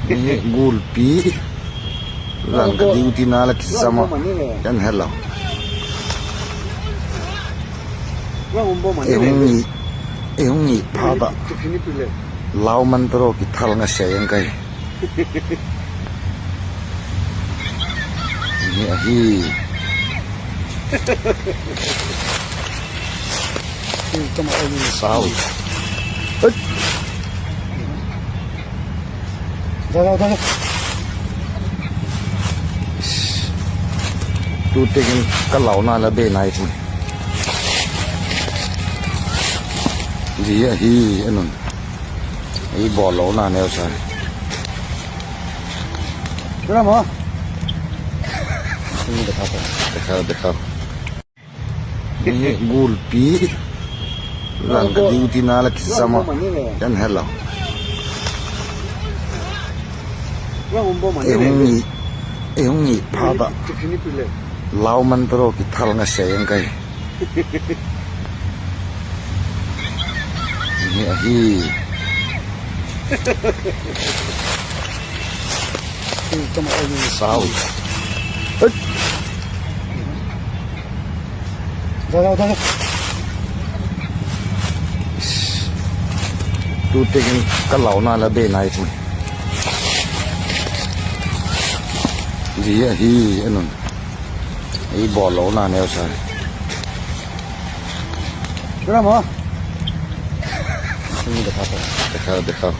Ini gulpi. Lang ka diuti na laki sama. Yan hello. Ehungi pada. Lau mantro kital nga sayang kay. Ini ahi. Sao. Dah. Tu tingin kalau na labe na itu. Dia anon. Ai bolo na neo sa. Berapa? Ini dekat. Ini gulpi. Lang ka diuti na laki sama. Yan hello. Ehungi pada. Lau mantro kital nga sayang kay. Ini ahi. Sao. Dah. Tu tingin kalau na labe na itu. Dia anon. Ai bolo na neo sa. Berapa? Ini dekat.